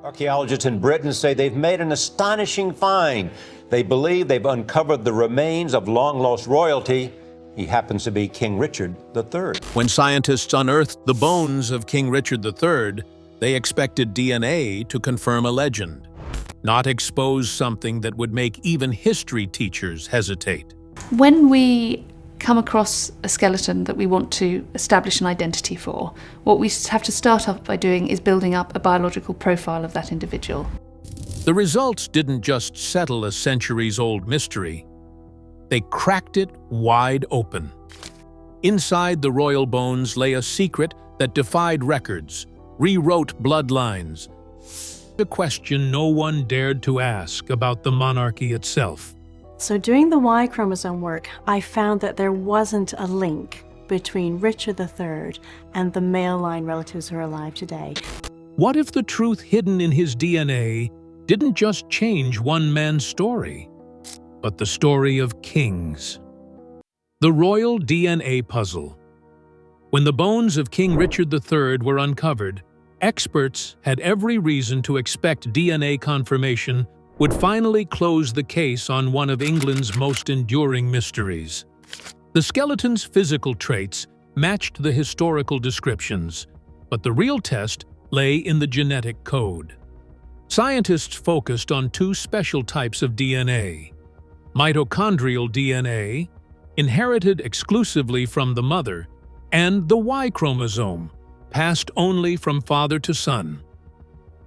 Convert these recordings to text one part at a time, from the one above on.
Archaeologists in Britain say they've made an astonishing find. They believe they've uncovered the remains of long-lost royalty. He happens to be King Richard III. When scientists unearthed the bones of King Richard III, they expected DNA to confirm a legend, not expose something that would make even history teachers hesitate. When we come across a skeleton that we want to establish an identity for, what we have to start off by doing is building up a biological profile of that individual. The results didn't just settle a centuries-old mystery. They cracked it wide open. Inside the royal bones lay a secret that defied records, rewrote bloodlines, a question no one dared to ask about the monarchy itself. So doing the Y chromosome work, I found that there wasn't a link between Richard III and the male line relatives who are alive today. What if the truth hidden in his DNA didn't just change one man's story, but the story of kings? The royal DNA puzzle. When the bones of King Richard III were uncovered, experts had every reason to expect DNA confirmation would finally close the case on one of England's most enduring mysteries. The skeleton's physical traits matched the historical descriptions, but the real test lay in the genetic code. Scientists focused on two special types of DNA: mitochondrial DNA, inherited exclusively from the mother, and the Y chromosome, passed only from father to son.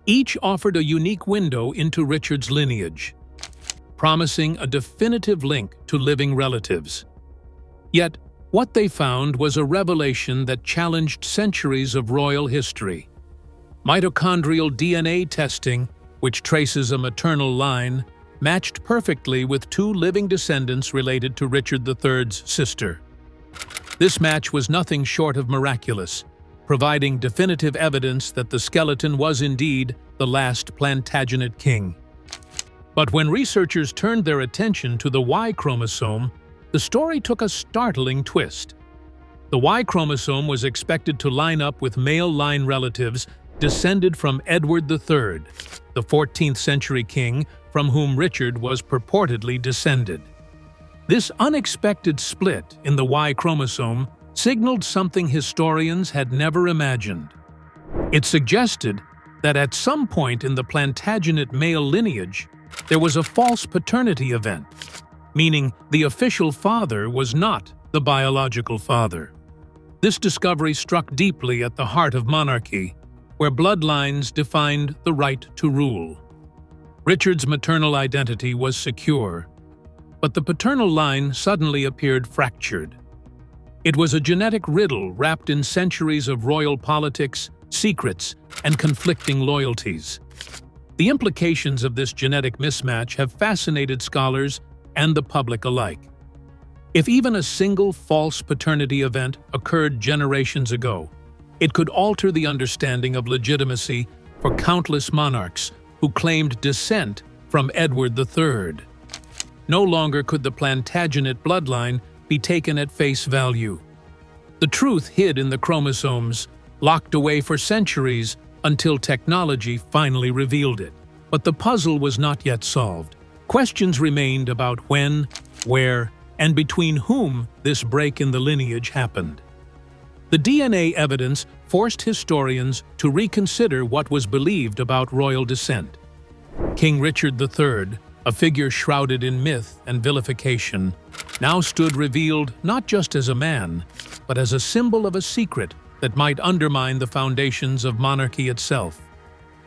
Each offered a unique window into Richard's lineage, promising a definitive link to living relatives. Yet, what they found was a revelation that challenged centuries of royal history. Mitochondrial DNA testing, which traces a maternal line, matched perfectly with two living descendants related to Richard III's sister. This match was nothing short of miraculous, providing definitive evidence that the skeleton was indeed the last Plantagenet king. But when researchers turned their attention to the Y chromosome, the story took a startling twist. The Y chromosome was expected to line up with male line relatives descended from Edward III, the 14th century king from whom Richard was purportedly descended. This unexpected split in the Y chromosome signaled something historians had never imagined. It suggested that at some point in the Plantagenet male lineage, there was a false paternity event, meaning the official father was not the biological father. This discovery struck deeply at the heart of monarchy, where bloodlines defined the right to rule. Richard's maternal identity was secure, but the paternal line suddenly appeared fractured. It was a genetic riddle wrapped in centuries of royal politics, secrets, and conflicting loyalties. The implications of this genetic mismatch have fascinated scholars and the public alike. If even a single false paternity event occurred generations ago, it could alter the understanding of legitimacy for countless monarchs who claimed descent from Edward III. No longer could the Plantagenet bloodline be taken at face value. The truth hid in the chromosomes, locked away for centuries until technology finally revealed it. But the puzzle was not yet solved. Questions remained about when, where, and between whom this break in the lineage happened. The DNA evidence forced historians to reconsider what was believed about royal descent. King Richard III, a figure shrouded in myth and vilification, now stood revealed not just as a man, but as a symbol of a secret that might undermine the foundations of monarchy itself.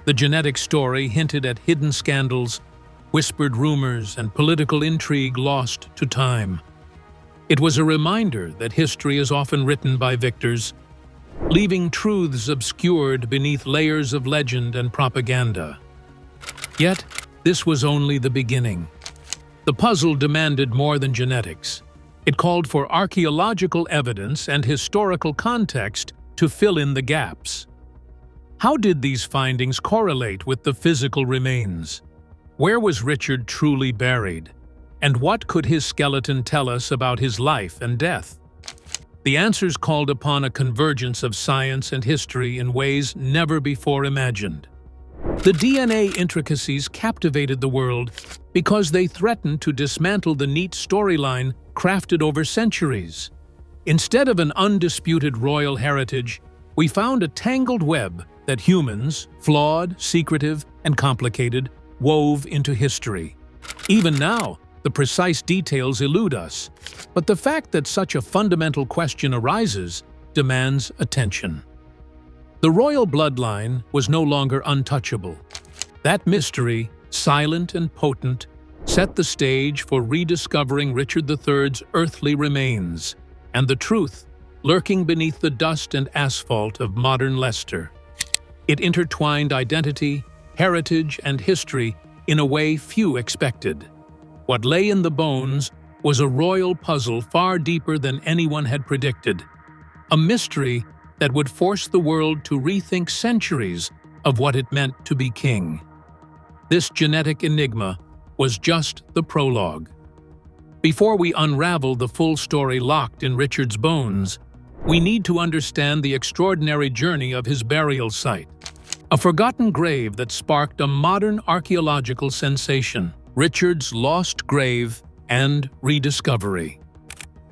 The genetic story hinted at hidden scandals, whispered rumors, and political intrigue lost to time. It was a reminder that history is often written by victors, leaving truths obscured beneath layers of legend and propaganda. Yet, this was only the beginning. The puzzle demanded more than genetics. It called for archaeological evidence and historical context to fill in the gaps. How did these findings correlate with the physical remains? Where was Richard truly buried? And what could his skeleton tell us about his life and death? The answers called upon a convergence of science and history in ways never before imagined. The DNA intricacies captivated the world because they threatened to dismantle the neat storyline crafted over centuries. Instead of an undisputed royal heritage, we found a tangled web that humans, flawed, secretive, and complicated, wove into history. Even now, the precise details elude us, but the fact that such a fundamental question arises demands attention. The royal bloodline was no longer untouchable. That mystery, silent and potent, set the stage for rediscovering Richard III's earthly remains and the truth lurking beneath the dust and asphalt of modern Leicester. It intertwined identity, heritage, and history in a way few expected. What lay in the bones was a royal puzzle far deeper than anyone had predicted, a mystery that would force the world to rethink centuries of what it meant to be king. This genetic enigma was just the prologue. Before we unravel the full story locked in Richard's bones, we need to understand the extraordinary journey of his burial site. A forgotten grave that sparked a modern archaeological sensation, Richard's lost grave and rediscovery.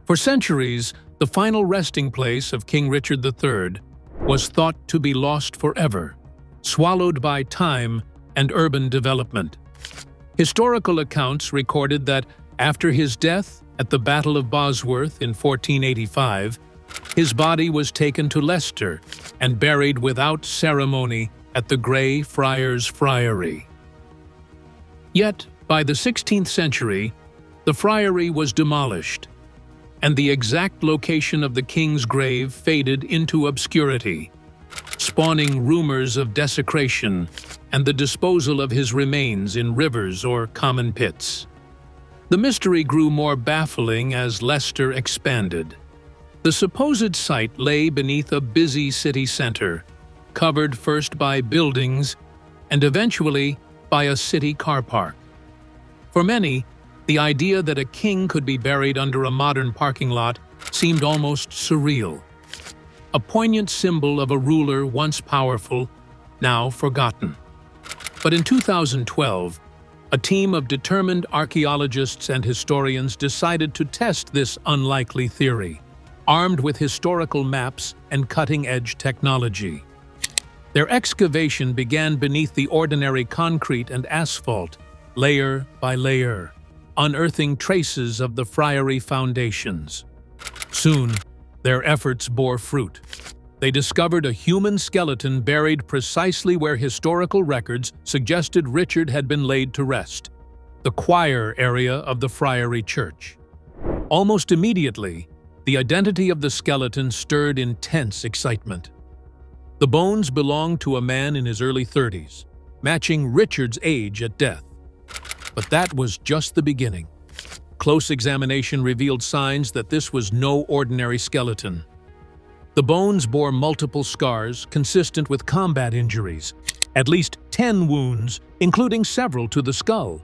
For centuries, the final resting place of King Richard III was thought to be lost forever, swallowed by time and urban development. Historical accounts recorded that after his death at the Battle of Bosworth in 1485, his body was taken to Leicester and buried without ceremony at the Grey Friars Friary. Yet, by the 16th century, the friary was demolished, and the exact location of the king's grave faded into obscurity, spawning rumors of desecration and the disposal of his remains in rivers or common pits. The mystery grew more baffling as Leicester expanded. The supposed site lay beneath a busy city center, covered first by buildings and eventually by a city car park. For many, the idea that a king could be buried under a modern parking lot seemed almost surreal, a poignant symbol of a ruler once powerful, now forgotten. But in 2012, a team of determined archaeologists and historians decided to test this unlikely theory, armed with historical maps and cutting-edge technology. Their excavation began beneath the ordinary concrete and asphalt, layer by layer, unearthing traces of the friary foundations. Soon, their efforts bore fruit. They discovered a human skeleton buried precisely where historical records suggested Richard had been laid to rest, the choir area of the friary church. Almost immediately, the identity of the skeleton stirred intense excitement. The bones belonged to a man in his early 30s, matching Richard's age at death. But that was just the beginning. Close examination revealed signs that this was no ordinary skeleton. The bones bore multiple scars consistent with combat injuries, at least 10 wounds, including several to the skull.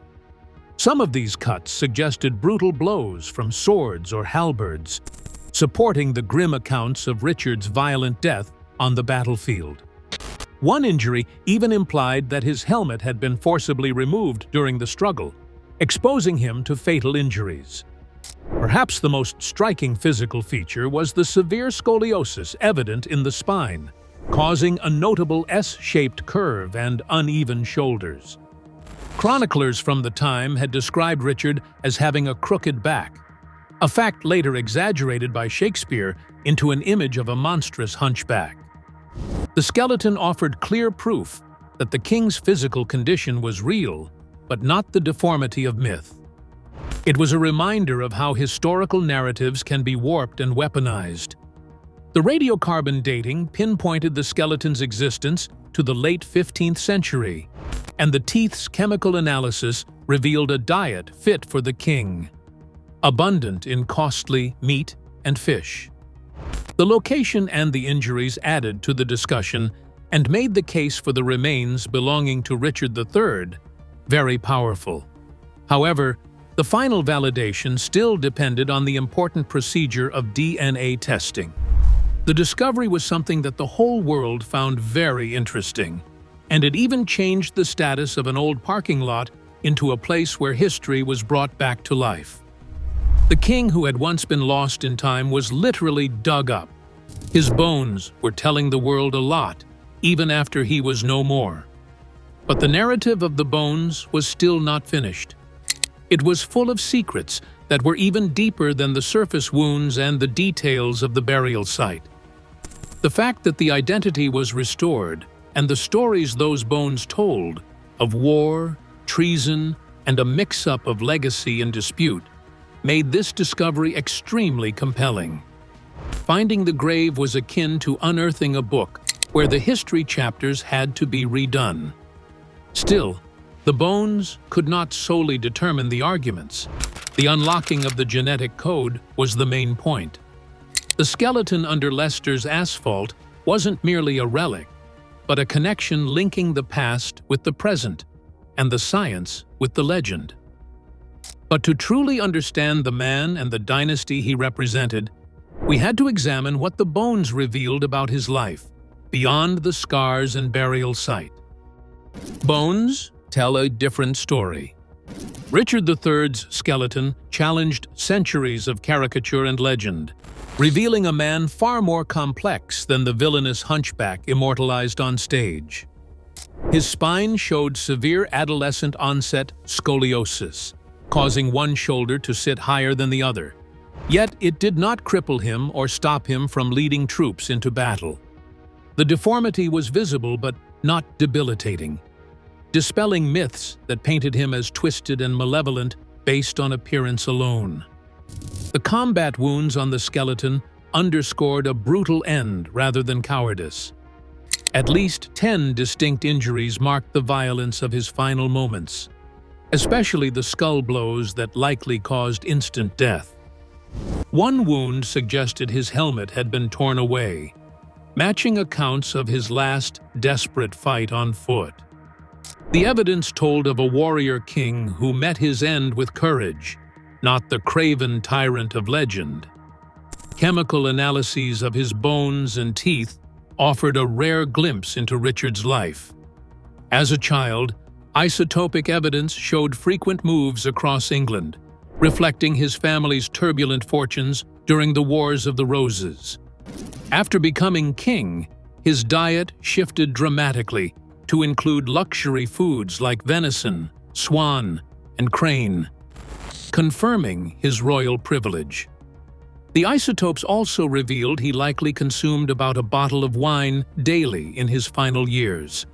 Some of these cuts suggested brutal blows from swords or halberds, supporting the grim accounts of Richard's violent death on the battlefield. One injury even implied that his helmet had been forcibly removed during the struggle, exposing him to fatal injuries. Perhaps the most striking physical feature was the severe scoliosis evident in the spine, causing a notable S-shaped curve and uneven shoulders. Chroniclers from the time had described Richard as having a crooked back, a fact later exaggerated by Shakespeare into an image of a monstrous hunchback. The skeleton offered clear proof that the king's physical condition was real, but not the deformity of myth. It was a reminder of how historical narratives can be warped and weaponized. The radiocarbon dating pinpointed the skeleton's existence to the late 15th century, and the teeth's chemical analysis revealed a diet fit for the king, abundant in costly meat and fish. The location and the injuries added to the discussion and made the case for the remains belonging to Richard III very powerful. However, the final validation still depended on the important procedure of DNA testing. The discovery was something that the whole world found very interesting. and it even changed the status of an old parking lot into a place where history was brought back to life. The king who had once been lost in time was literally dug up. His bones were telling the world a lot, even after he was no more. But the narrative of the bones was still not finished. It was full of secrets that were even deeper than the surface wounds and the details of the burial site. The fact that the identity was restored and the stories those bones told of war, treason, and a mix-up of legacy and dispute made this discovery extremely compelling. Finding the grave was akin to unearthing a book where the history chapters had to be redone. Still, the bones could not solely determine the arguments. The unlocking of the genetic code was the main point. The skeleton under Leicester's asphalt wasn't merely a relic, but a connection linking the past with the present and the science with the legend. But to truly understand the man and the dynasty he represented, we had to examine what the bones revealed about his life, beyond the scars and burial site. Bones tell a different story. Richard III's skeleton challenged centuries of caricature and legend, revealing a man far more complex than the villainous hunchback immortalized on stage. His spine showed severe adolescent-onset scoliosis, causing one shoulder to sit higher than the other. Yet it did not cripple him or stop him from leading troops into battle. The deformity was visible but not debilitating, dispelling myths that painted him as twisted and malevolent based on appearance alone. The combat wounds on the skeleton underscored a brutal end rather than cowardice. At least 10 distinct injuries marked the violence of his final moments, especially the skull blows that likely caused instant death. One wound suggested his helmet had been torn away, matching accounts of his last desperate fight on foot. The evidence told of a warrior king who met his end with courage, not the craven tyrant of legend. Chemical analyses of his bones and teeth offered a rare glimpse into Richard's life. As a child, isotopic evidence showed frequent moves across England, reflecting his family's turbulent fortunes during the Wars of the Roses. After becoming king, his diet shifted dramatically to include luxury foods like venison, swan, and crane, confirming his royal privilege. The isotopes also revealed he likely consumed about a bottle of wine daily in his final years,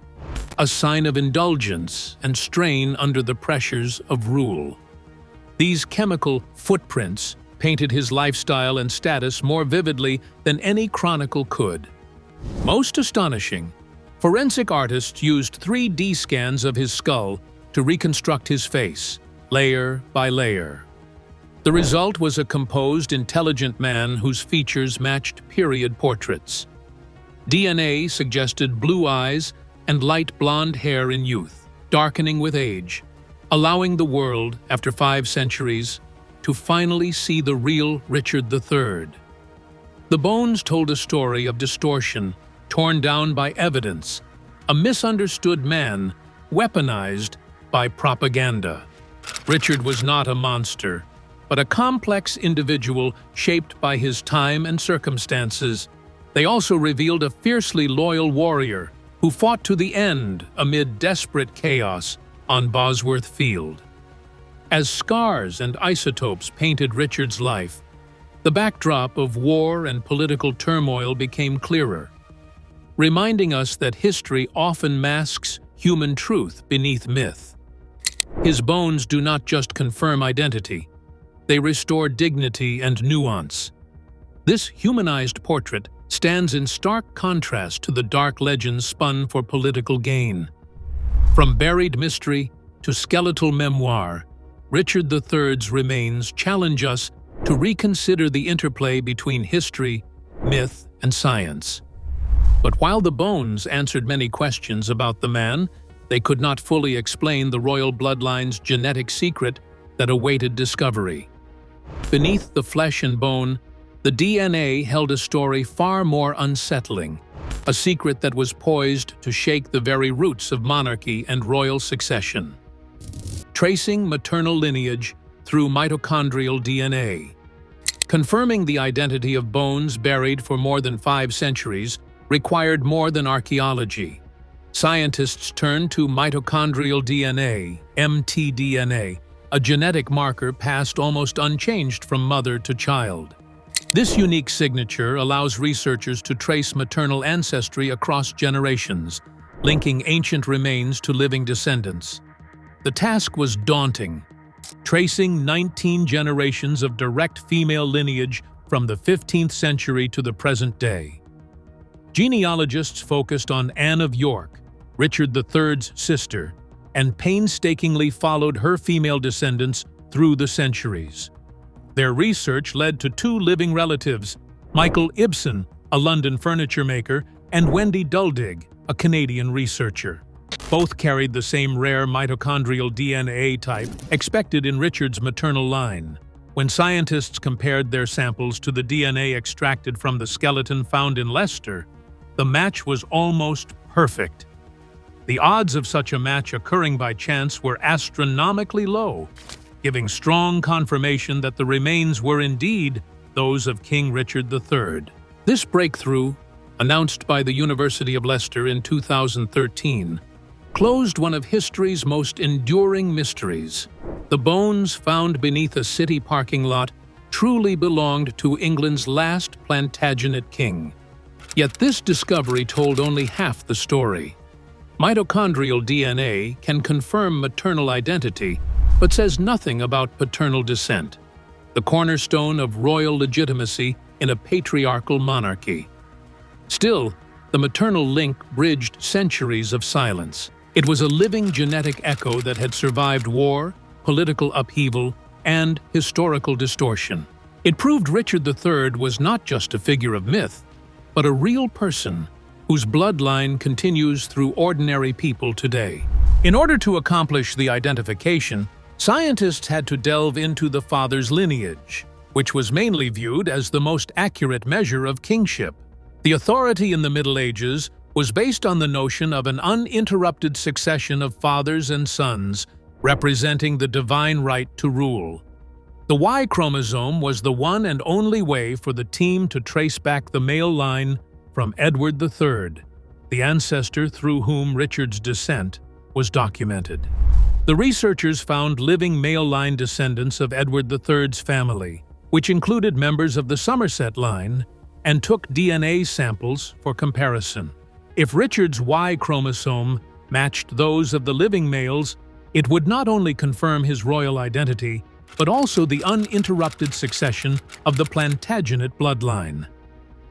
a sign of indulgence and strain under the pressures of rule. These chemical footprints painted his lifestyle and status more vividly than any chronicle could. Most astonishing, forensic artists used 3D scans of his skull to reconstruct his face, layer by layer. The result was a composed, intelligent man whose features matched period portraits. DNA suggested blue eyes and light blonde hair in youth, darkening with age, allowing the world, after 5 centuries, to finally see the real Richard III. The bones told a story of distortion, torn down by evidence, a misunderstood man, weaponized by propaganda. Richard was not a monster, but a complex individual shaped by his time and circumstances. They also revealed a fiercely loyal warrior who fought to the end amid desperate chaos on Bosworth Field. As scars and isotopes painted Richard's life, the backdrop of war and political turmoil became clearer, reminding us that history often masks human truth beneath myth. His bones do not just confirm identity, they restore dignity and nuance. This humanized portrait stands in stark contrast to the dark legends spun for political gain. From buried mystery to skeletal memoir, Richard III's remains challenge us to reconsider the interplay between history, myth, and science. But while the bones answered many questions about the man, they could not fully explain the royal bloodline's genetic secret that awaited discovery. Beneath the flesh and bone, the DNA held a story far more unsettling, a secret that was poised to shake the very roots of monarchy and royal succession. Tracing maternal lineage through mitochondrial DNA. Confirming the identity of bones buried for more than 5 centuries required more than archaeology. Scientists turned to mitochondrial DNA, mtDNA, a genetic marker passed almost unchanged from mother to child. This unique signature allows researchers to trace maternal ancestry across generations, linking ancient remains to living descendants. The task was daunting, tracing 19 generations of direct female lineage from the 15th century to the present day. Genealogists focused on Anne of York, Richard III's sister, and painstakingly followed her female descendants through the centuries. Their research led to 2 living relatives, Michael Ibsen, a London furniture maker, and Wendy Duldig, a Canadian researcher. Both carried the same rare mitochondrial DNA type expected in Richard's maternal line. When scientists compared their samples to the DNA extracted from the skeleton found in Leicester, the match was almost perfect. The odds of such a match occurring by chance were astronomically low, giving strong confirmation that the remains were indeed those of King Richard III. This breakthrough, announced by the University of Leicester in 2013, closed one of history's most enduring mysteries. The bones found beneath a city parking lot truly belonged to England's last Plantagenet king. Yet this discovery told only half the story. Mitochondrial DNA can confirm maternal identity, but says nothing about paternal descent, the cornerstone of royal legitimacy in a patriarchal monarchy. Still, the maternal link bridged centuries of silence. It was a living genetic echo that had survived war, political upheaval, and historical distortion. It proved Richard III was not just a figure of myth, but a real person whose bloodline continues through ordinary people today. In order to accomplish the identification, scientists had to delve into the father's lineage, which was mainly viewed as the most accurate measure of kingship. The authority in the Middle Ages was based on the notion of an uninterrupted succession of fathers and sons, representing the divine right to rule. The Y chromosome was the one and only way for the team to trace back the male line from Edward III, the ancestor through whom Richard's descent was documented. The researchers found living male line descendants of Edward III's family, which included members of the Somerset line, and took DNA samples for comparison. If Richard's Y chromosome matched those of the living males, it would not only confirm his royal identity, but also the uninterrupted succession of the Plantagenet bloodline.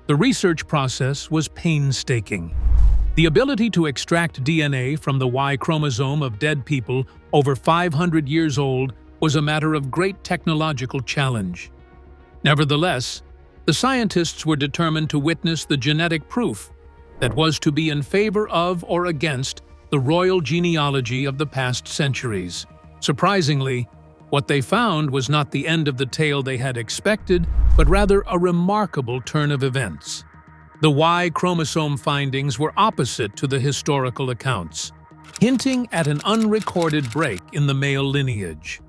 The research process was painstaking. The ability to extract DNA from the Y chromosome of dead people over 500 years old was a matter of great technological challenge. Nevertheless, the scientists were determined to witness the genetic proof that was to be in favor of or against the royal genealogy of the past centuries. Surprisingly, what they found was not the end of the tale they had expected, but rather a remarkable turn of events. The Y chromosome findings were opposite to the historical accounts, hinting at an unrecorded break in the male lineage.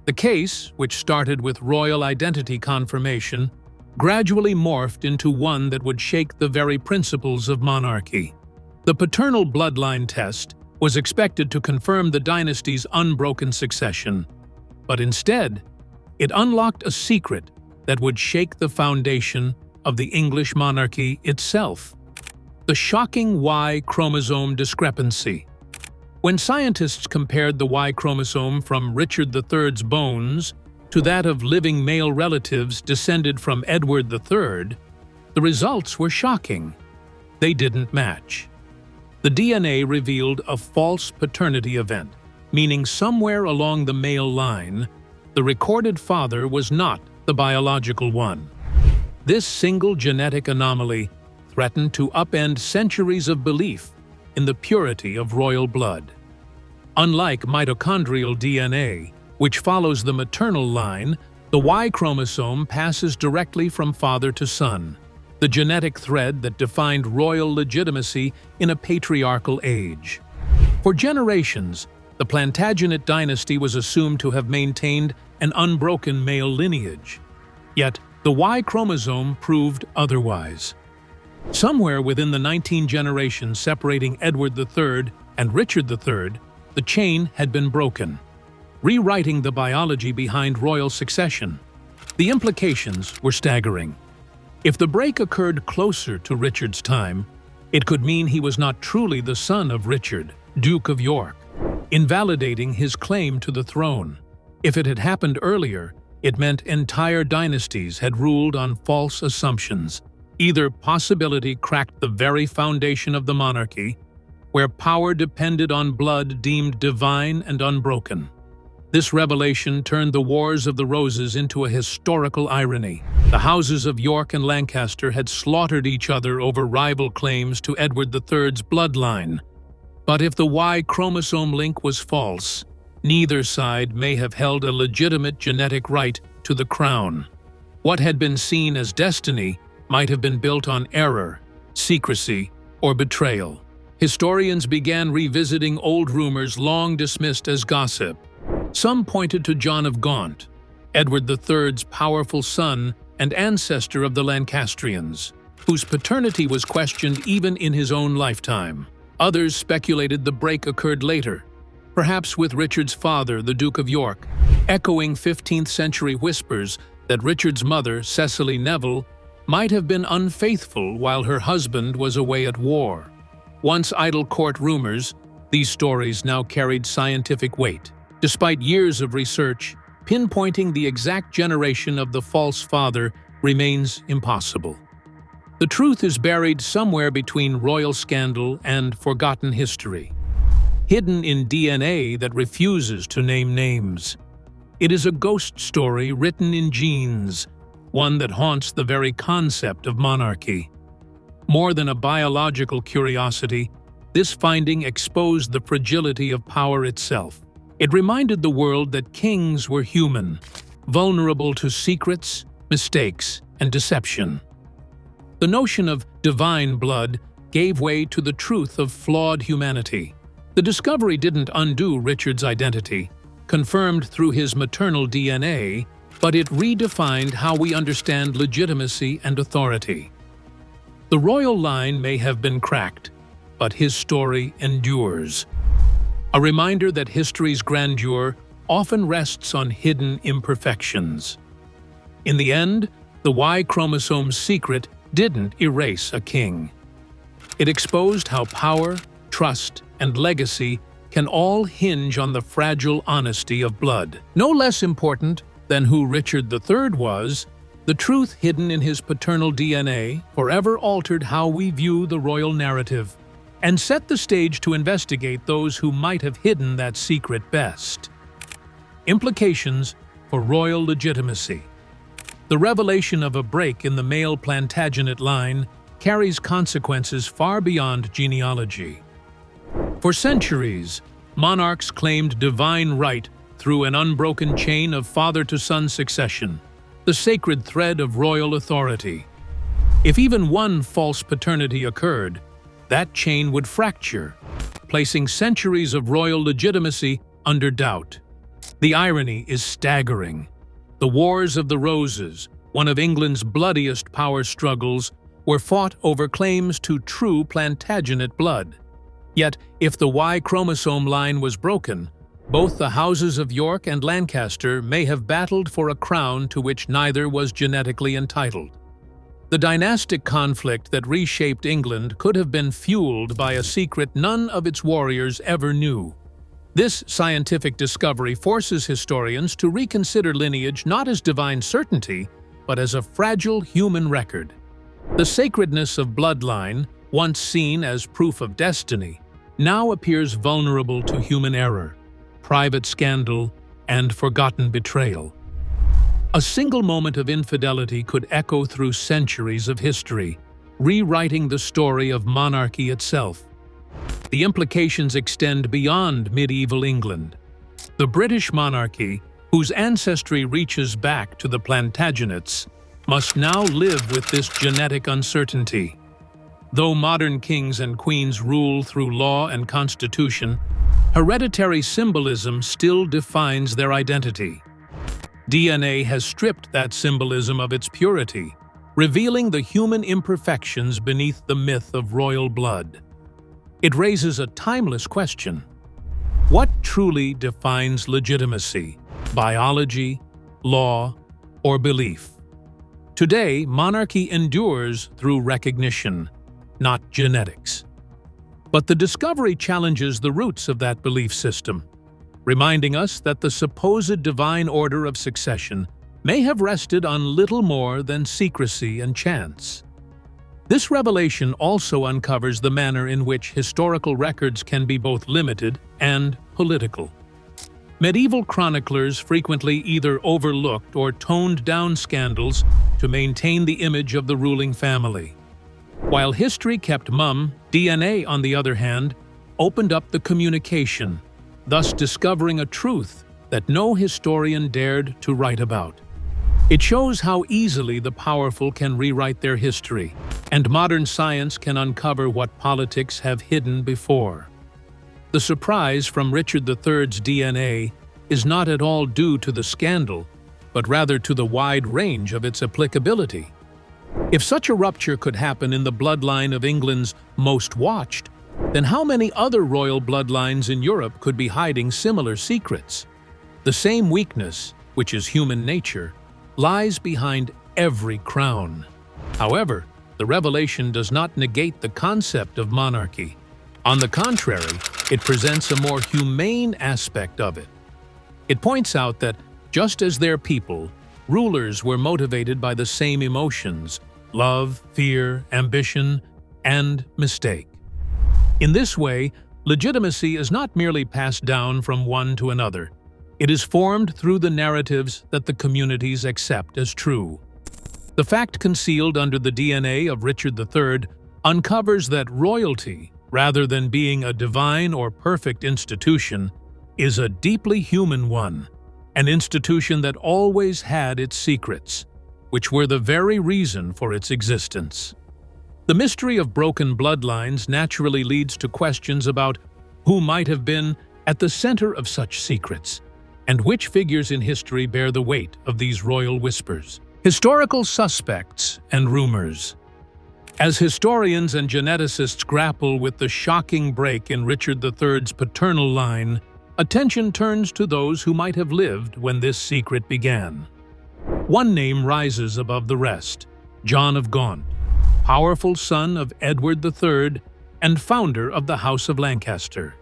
The case, which started with royal identity confirmation, gradually morphed into one that would shake the very principles of monarchy. The paternal bloodline test was expected to confirm the dynasty's unbroken succession, but instead, it unlocked a secret that would shake the foundation of the English monarchy itself: the shocking Y chromosome discrepancy. When scientists compared the Y chromosome from Richard III's bones to that of living male relatives descended from Edward III, the results were shocking. They didn't match. The DNA revealed a false paternity event, meaning somewhere along the male line, the recorded father was not the biological one. This single genetic anomaly threatened to upend centuries of belief in the purity of royal blood. Unlike mitochondrial DNA, which follows the maternal line, the Y chromosome passes directly from father to son. the genetic thread that defined royal legitimacy in a patriarchal age. For generations, the Plantagenet dynasty was assumed to have maintained an unbroken male lineage. Yet, the Y chromosome proved otherwise. Somewhere within the 19 generations separating Edward III and Richard III, the chain had been broken, rewriting the biology behind royal succession. The implications were staggering. If the break occurred closer to Richard's time, it could mean he was not truly the son of Richard, Duke of York, invalidating his claim to the throne. If it had happened earlier, it meant entire dynasties had ruled on false assumptions. Either possibility cracked the very foundation of the monarchy, where power depended on blood deemed divine and unbroken. This revelation turned the Wars of the Roses into a historical irony. The houses of York and Lancaster had slaughtered each other over rival claims to Edward III's bloodline. But if the Y chromosome link was false, neither side may have held a legitimate genetic right to the crown. What had been seen as destiny might have been built on error, secrecy, or betrayal. Historians began revisiting old rumors long dismissed as gossip. Some pointed to John of Gaunt, Edward III's powerful son and ancestor of the Lancastrians, whose paternity was questioned even in his own lifetime. Others speculated the break occurred later, perhaps with Richard's father, the Duke of York, echoing 15th-century whispers that Richard's mother, Cecily Neville, might have been unfaithful while her husband was away at war. Once idle court rumors, these stories now carried scientific weight. Despite years of research, pinpointing the exact generation of the false father remains impossible. The truth is buried somewhere between royal scandal and forgotten history, hidden in DNA that refuses to name names. It is a ghost story written in genes, one that haunts the very concept of monarchy. More than a biological curiosity, this finding exposed the fragility of power itself. It reminded the world that kings were human, vulnerable to secrets, mistakes, and deception. The notion of divine blood gave way to the truth of flawed humanity. The discovery didn't undo Richard's identity, confirmed through his maternal DNA, but it redefined how we understand legitimacy and authority. The royal line may have been cracked, but his story endures. A reminder that history's grandeur often rests on hidden imperfections. In the end, the Y chromosome's secret didn't erase a king. It exposed how power, trust, and legacy can all hinge on the fragile honesty of blood. No less important than who Richard III was, the truth hidden in his paternal DNA forever altered how we view the royal narrative and set the stage to investigate those who might have hidden that secret best. Implications for royal legitimacy. The revelation of a break in the male Plantagenet line carries consequences far beyond genealogy. For centuries, monarchs claimed divine right through an unbroken chain of father-to-son succession, the sacred thread of royal authority. If even one false paternity occurred, that chain would fracture, placing centuries of royal legitimacy under doubt. The irony is staggering. The Wars of the Roses, one of England's bloodiest power struggles, were fought over claims to true Plantagenet blood. Yet, if the Y chromosome line was broken, both the houses of York and Lancaster may have battled for a crown to which neither was genetically entitled. The dynastic conflict that reshaped England could have been fueled by a secret none of its warriors ever knew. This scientific discovery forces historians to reconsider lineage not as divine certainty, but as a fragile human record. The sacredness of bloodline, once seen as proof of destiny, now appears vulnerable to human error, private scandal, and forgotten betrayal. A single moment of infidelity could echo through centuries of history, rewriting the story of monarchy itself. The implications extend beyond medieval England. The British monarchy, whose ancestry reaches back to the Plantagenets, must now live with this genetic uncertainty. Though modern kings and queens rule through law and constitution, hereditary symbolism still defines their identity. DNA has stripped that symbolism of its purity, revealing the human imperfections beneath the myth of royal blood. It raises a timeless question. What truly defines legitimacy? Biology, law, or belief? Today, monarchy endures through recognition, not genetics. But the discovery challenges the roots of that belief system, reminding us that the supposed divine order of succession may have rested on little more than secrecy and chance. This revelation also uncovers the manner in which historical records can be both limited and political. Medieval chroniclers frequently either overlooked or toned down scandals to maintain the image of the ruling family. While history kept mum, DNA, on the other hand, opened up the communication, thus discovering a truth that no historian dared to write about. It shows how easily the powerful can rewrite their history, and modern science can uncover what politics have hidden before. The surprise from Richard III's DNA is not at all due to the scandal, but rather to the wide range of its applicability. If such a rupture could happen in the bloodline of England's most watched, then how many other royal bloodlines in Europe could be hiding similar secrets? The same weakness, which is human nature, lies behind every crown. However, the revelation does not negate the concept of monarchy. On the contrary, it presents a more humane aspect of it. It points out that, just as their people, rulers were motivated by the same emotions: love, fear, ambition, and mistake. In this way, legitimacy is not merely passed down from one to another. It is formed through the narratives that the communities accept as true. The fact concealed under the DNA of Richard III uncovers that royalty, rather than being a divine or perfect institution, is a deeply human one, an institution that always had its secrets, which were the very reason for its existence. The mystery of broken bloodlines naturally leads to questions about who might have been at the center of such secrets, and which figures in history bear the weight of these royal whispers. Historical suspects and rumors. As historians and geneticists grapple with the shocking break in Richard III's paternal line, attention turns to those who might have lived when this secret began. One name rises above the rest: John of Gaunt, powerful son of Edward III and founder of the House of Lancaster.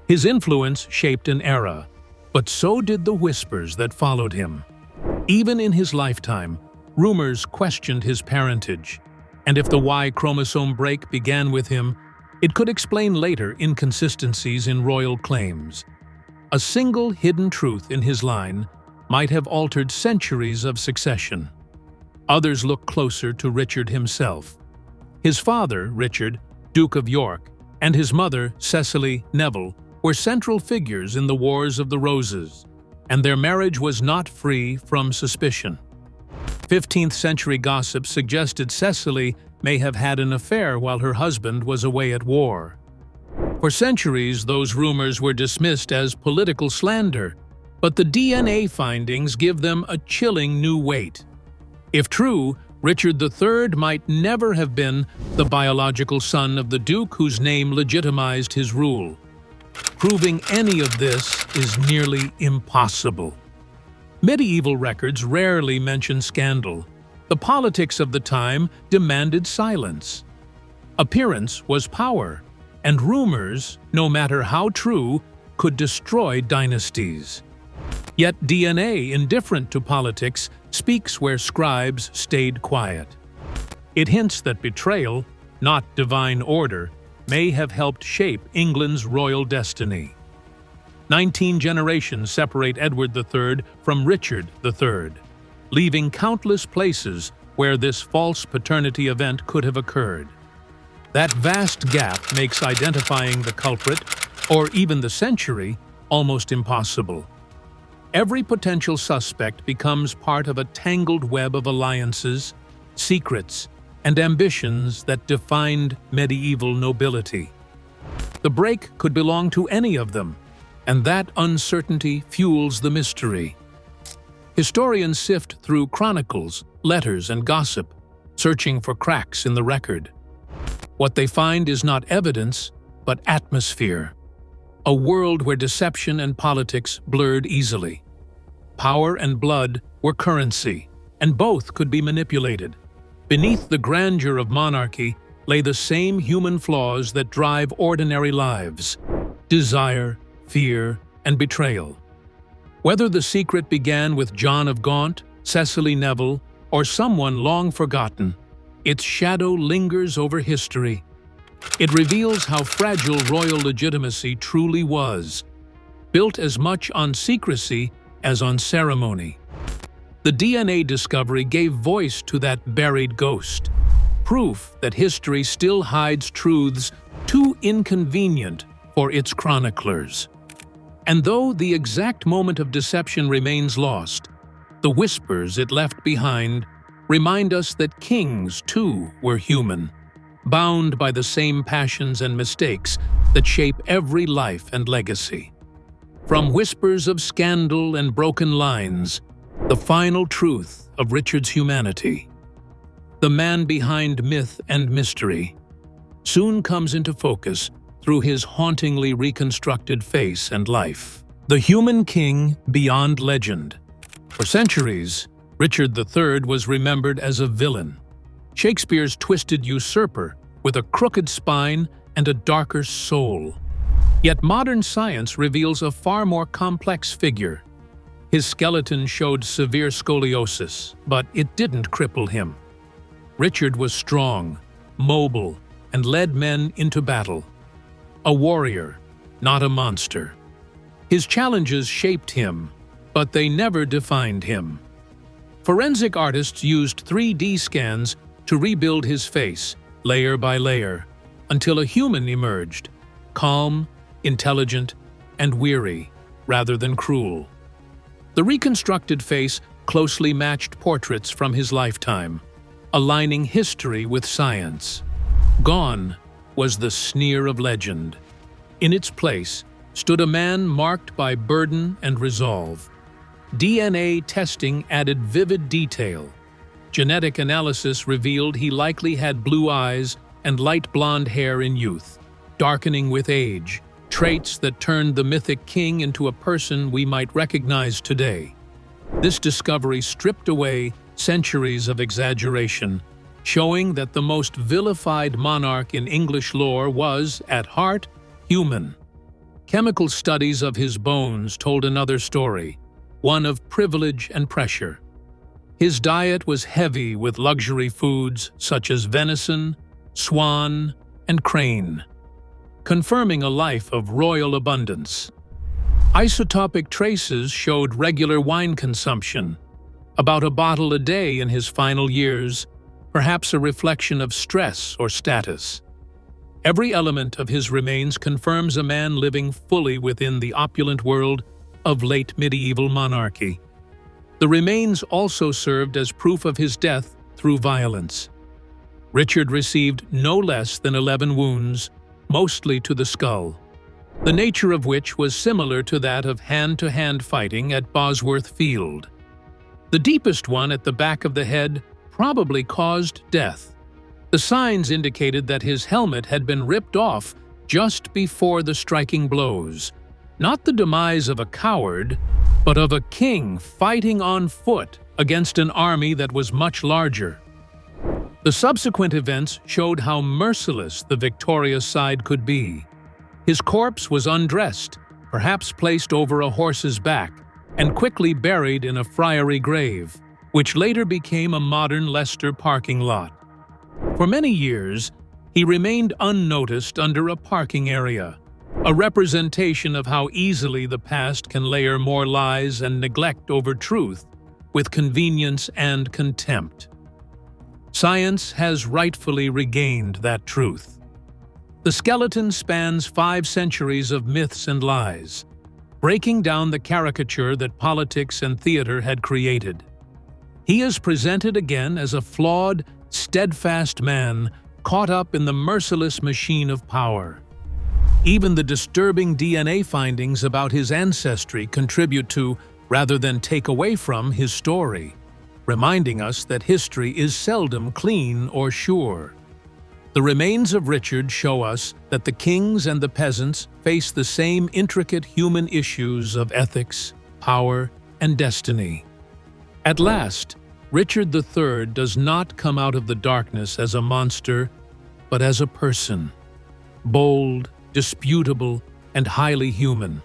His influence shaped an era, but so did the whispers that followed him. Even in his lifetime, rumors questioned his parentage, and if the Y chromosome break began with him, it could explain later inconsistencies in royal claims. A single hidden truth in his line might have altered centuries of succession. Others look closer to Richard himself. His father, Richard, Duke of York, and his mother, Cecily Neville, were central figures in the Wars of the Roses, and their marriage was not free from suspicion. 15th century gossip suggested Cecily may have had an affair while her husband was away at war. For centuries, those rumors were dismissed as political slander, but the DNA findings give them a chilling new weight. If true, Richard III might never have been the biological son of the Duke whose name legitimized his rule. Proving any of this is nearly impossible. Medieval records rarely mention scandal. The politics of the time demanded silence. Appearance was power, and rumors, no matter how true, could destroy dynasties. Yet DNA, indifferent to politics, speaks where scribes stayed quiet. It hints that betrayal, not divine order, may have helped shape England's royal destiny. 19 generations separate Edward III from Richard III, leaving countless places where this false paternity event could have occurred. That vast gap makes identifying the culprit, or even the century, almost impossible. Every potential suspect becomes part of a tangled web of alliances, secrets, and ambitions that defined medieval nobility. The break could belong to any of them, and that uncertainty fuels the mystery. Historians sift through chronicles, letters, and gossip, searching for cracks in the record. What they find is not evidence, but atmosphere. A world where deception and politics blurred easily. Power and blood were currency, and both could be manipulated. Beneath the grandeur of monarchy lay the same human flaws that drive ordinary lives: desire, fear, and betrayal. Whether the secret began with John of Gaunt, Cecily Neville, or someone long forgotten, its shadow lingers over history. It reveals how fragile royal legitimacy truly was, built as much on secrecy as on ceremony. The DNA discovery gave voice to that buried ghost, proof that history still hides truths too inconvenient for its chroniclers. And though the exact moment of deception remains lost, the whispers it left behind remind us that kings, too, were human, bound by the same passions and mistakes that shape every life and legacy. From whispers of scandal and broken lines, the final truth of Richard's humanity, the man behind myth and mystery, soon comes into focus through his hauntingly reconstructed face and life. The human king beyond legend. For centuries, Richard III was remembered as a villain, Shakespeare's twisted usurper with a crooked spine and a darker soul. Yet modern science reveals a far more complex figure. His skeleton showed severe scoliosis, but it didn't cripple him. Richard was strong, mobile, and led men into battle. A warrior, not a monster. His challenges shaped him, but they never defined him. Forensic artists used 3D scans to rebuild his face, layer by layer, until a human emerged, calm, intelligent, and weary, rather than cruel. The reconstructed face closely matched portraits from his lifetime, aligning history with science. Gone was the sneer of legend. In its place stood a man marked by burden and resolve. DNA testing added vivid detail. Genetic analysis revealed he likely had blue eyes and light blonde hair in youth, darkening with age, traits that turned the mythic king into a person we might recognize today. This discovery stripped away centuries of exaggeration, showing that the most vilified monarch in English lore was, at heart, human. Chemical studies of his bones told another story, one of privilege and pressure. His diet was heavy with luxury foods such as venison, swan, and crane, confirming a life of royal abundance. Isotopic traces showed regular wine consumption, about a bottle a day in his final years, perhaps a reflection of stress or status. Every element of his remains confirms a man living fully within the opulent world of late medieval monarchy. The remains also served as proof of his death through violence. Richard received no less than 11 wounds, mostly to the skull, the nature of which was similar to that of hand-to-hand fighting at Bosworth Field. The deepest one at the back of the head probably caused death. The signs indicated that his helmet had been ripped off just before the striking blows, not the demise of a coward, but of a king fighting on foot against an army that was much larger. The subsequent events showed how merciless the victorious side could be. His corpse was undressed, perhaps placed over a horse's back, and quickly buried in a friary grave, which later became a modern Leicester parking lot. For many years, he remained unnoticed under a parking area, a representation of how easily the past can layer more lies and neglect over truth, with convenience and contempt. Science has rightfully regained that truth. The skeleton spans 5 centuries of myths and lies. breaking down the caricature that politics and theater had created. He is presented again as a flawed, steadfast man caught up in the merciless machine of power. Even the disturbing DNA findings about his ancestry contribute to, rather than take away from, his story, reminding us that history is seldom clean or sure. The remains of Richard show us that the kings and the peasants face the same intricate human issues of ethics, power, and destiny. At last, Richard III does not come out of the darkness as a monster, but as a person, bold, disputable, and highly human.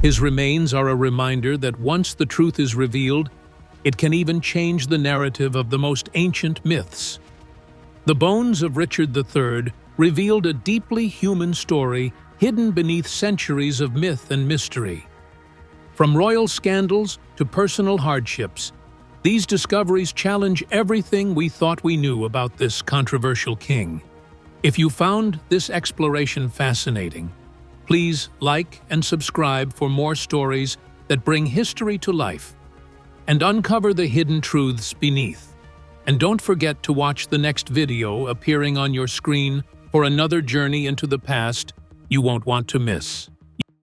His remains are a reminder that once the truth is revealed, it can even change the narrative of the most ancient myths. The bones of Richard III revealed a deeply human story hidden beneath centuries of myth and mystery. From royal scandals to personal hardships, these discoveries challenge everything we thought we knew about this controversial king. If you found this exploration fascinating, please like and subscribe for more stories that bring history to life and uncover the hidden truths beneath. And don't forget to watch the next video appearing on your screen for another journey into the past you won't want to miss.